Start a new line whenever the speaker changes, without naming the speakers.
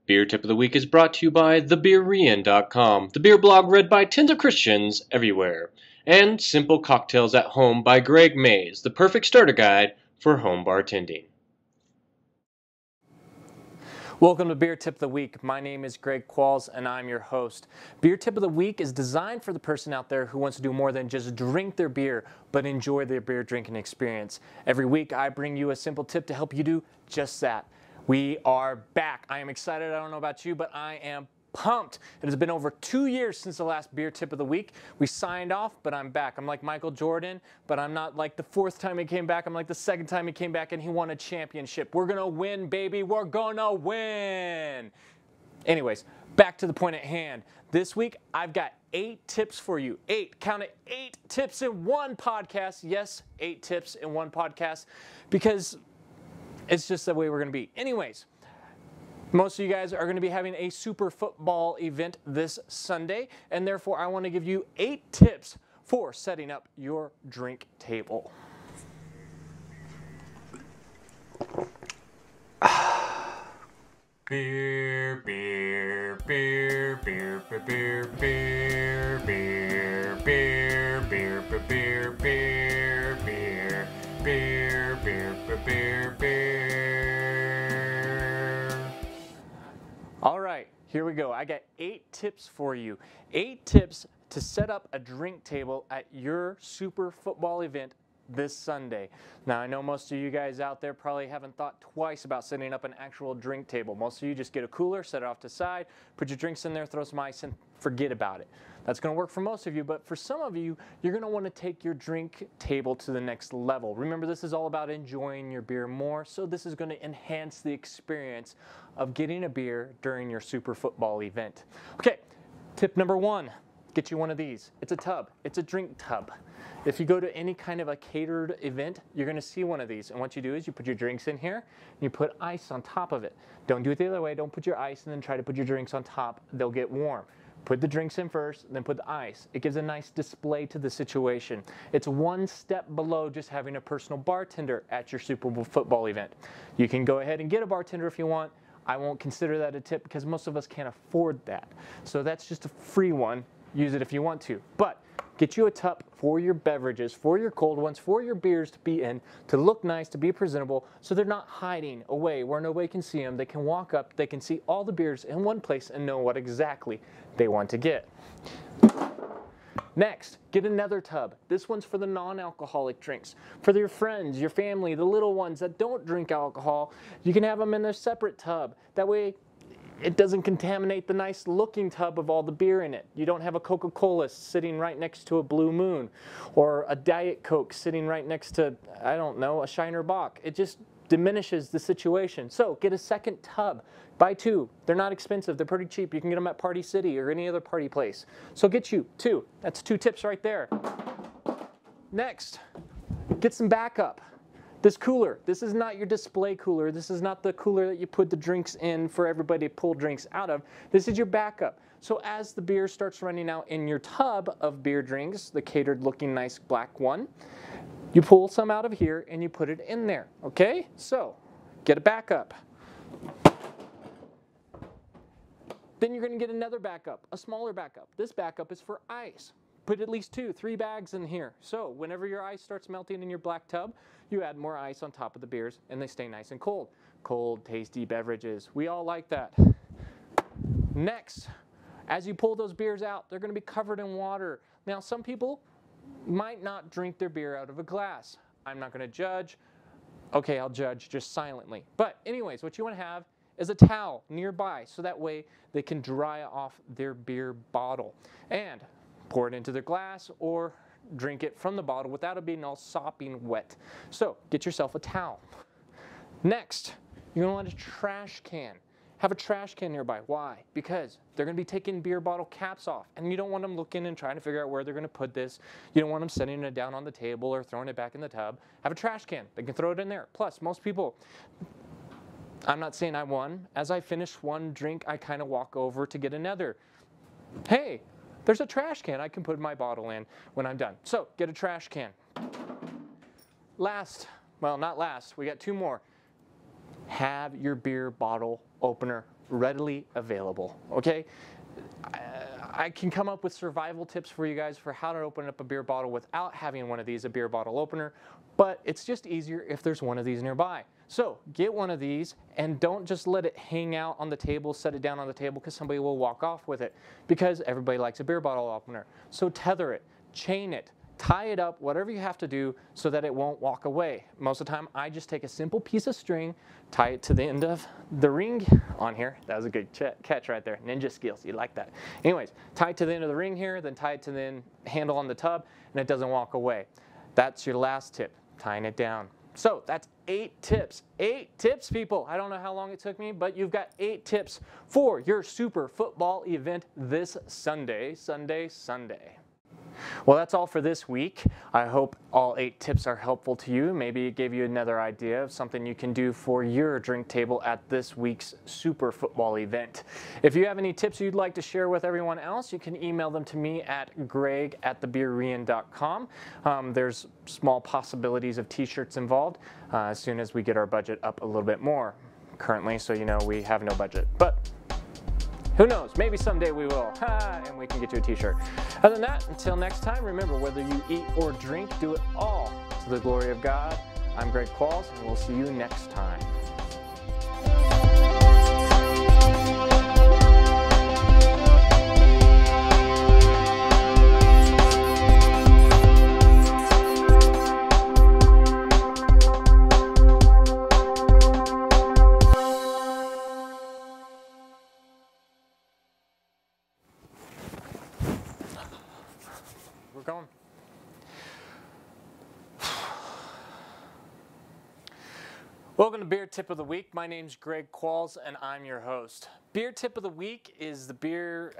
Beer Tip of the Week is brought to you by TheBeerrian.com, the beer blog read by tens of Christians everywhere, and Simple Cocktails at Home by Greg Mays, the perfect starter guide for home bartending.
Welcome to Beer Tip of the Week. My name is Greg Qualls and I'm your host. Beer Tip of the Week is designed for the person out there who wants to do more than just drink their beer, but enjoy their beer drinking experience. Every week I bring you a simple tip to help you do just that. We are back. I am excited. I don't know about you, but I am pumped. It has been over 2 years since the last Beer Tip of the Week. We signed off, but I'm back. I'm like Michael Jordan, but I'm not like the fourth time he came back. I'm like the second time he came back and he won a championship. We're going to win, baby. We're going to win. Anyways, back to the point at hand. This week, I've got 8 tips for you. 8, count it, 8 tips in one podcast. Yes, 8 tips in one podcast because it's just the way we're going to be. Anyways, most of you guys are going to be having a super football event this Sunday, and therefore I want to give you 8 tips for setting up your drink table. Beer, beer, beer, beer, beer, beer, beer, beer, beer, beer, beer, beer, beer, beer, beer, beer, beer. All right, here we go. I got 8 tips for you. 8 tips to set up a drink table at your super football event this Sunday. Now, I know most of you guys out there probably haven't thought twice about setting up an actual drink table. Most of you just get a cooler, set it off to the side, put your drinks in there, throw some ice in, forget about it. That's going to work for most of you, but for some of you, you're going to want to take your drink table to the next level. Remember, this is all about enjoying your beer more, so this is going to enhance the experience of getting a beer during your super football event. Okay, tip number 1, get you one of these. It's a tub. It's a drink tub. If you go to any kind of a catered event, you're going to see one of these. And what you do is you put your drinks in here, and you put ice on top of it. Don't do it the other way. Don't put your ice and then try to put your drinks on top. They'll get warm. Put the drinks in first, then put the ice. It gives a nice display to the situation. It's one step below just having a personal bartender at your Super Bowl football event. You can go ahead and get a bartender if you want. I won't consider that a tip because most of us can't afford that. So that's just a free one. Use it if you want to. But get you a tub for your beverages, for your cold ones, for your beers to be in, to look nice, to be presentable, so they're not hiding away where nobody can see them. They can walk up, they can see all the beers in one place and know what exactly they want to get. Next, get another tub. This one's for the non-alcoholic drinks. For your friends, your family, the little ones that don't drink alcohol, you can have them in a separate tub. That way, it doesn't contaminate the nice looking tub of all the beer in it. You don't have a Coca-Cola sitting right next to a Blue Moon or a Diet Coke sitting right next to, I don't know, a Shiner Bock. It just diminishes the situation. So get a second tub. Buy 2. They're not expensive. They're pretty cheap. You can get them at Party City or any other party place. So get you 2. That's 2 tips right there. Next, get some backup. This cooler, this is not your display cooler. This is not the cooler that you put the drinks in for everybody to pull drinks out of. This is your backup. So as the beer starts running out in your tub of beer drinks, the catered looking nice black one, you pull some out of here and you put it in there, okay? So get a backup. Then you're going to get another backup, a smaller backup. This backup is for ice. Put at least 2, 3 bags in here. So whenever your ice starts melting in your black tub, you add more ice on top of the beers and they stay nice and cold. Cold, tasty beverages. We all like that. Next, as you pull those beers out, they're going to be covered in water. Now, some people might not drink their beer out of a glass. I'm not going to judge. Okay, I'll judge just silently. But anyways, what you want to have is a towel nearby so that way they can dry off their beer bottle. And pour it into their glass or drink it from the bottle without it being all sopping wet. So get yourself a towel. Next, you're going to want a trash can. Have a trash can nearby. Why? Because they're going to be taking beer bottle caps off and you don't want them looking and trying to figure out where they're going to put this. You don't want them setting it down on the table or throwing it back in the tub. Have a trash can. They can throw it in there. Plus, most people, I'm not saying I won. As I finish one drink, I kind of walk over to get another. Hey, there's a trash can I can put my bottle in when I'm done. So get a trash can. Last, well, not last, we got 2 more. Have your beer bottle opener readily available, okay? I can come up with survival tips for you guys for how to open up a beer bottle without having one of these, a beer bottle opener, but it's just easier if there's one of these nearby. So get one of these and don't just let it hang out on the table, set it down on the table because somebody will walk off with it, because everybody likes a beer bottle opener. So tether it, chain it, tie it up, whatever you have to do so that it won't walk away. Most of the time, I just take a simple piece of string, tie it to the end of the ring on here. That was a good catch right there. Ninja skills, you like that. Anyways, tie it to the end of the ring here, then tie it to the handle on the tub, and it doesn't walk away. That's your last tip, tying it down. So that's 8 tips. 8 tips, people. I don't know how long it took me, but you've got 8 tips for your Super Football event this Sunday. Well, that's all for this week. I hope all 8 tips are helpful to you. Maybe it gave you another idea of something you can do for your drink table at this week's Super Football event. If you have any tips you'd like to share with everyone else, you can email them to me at greg@thebeerrian.com. There's small possibilities of t-shirts involved as soon as we get our budget up a little bit more. Currently, so you know we have no budget. But who knows? Maybe someday we will, and we can get you a t-shirt. Other than that, until next time, remember, whether you eat or drink, do it all to the glory of God. I'm Greg Qualls, and we'll see you next time. We're going. Welcome to Beer Tip of the Week. My name's Greg Qualls, and I'm your host. Beer Tip of the Week is the beer...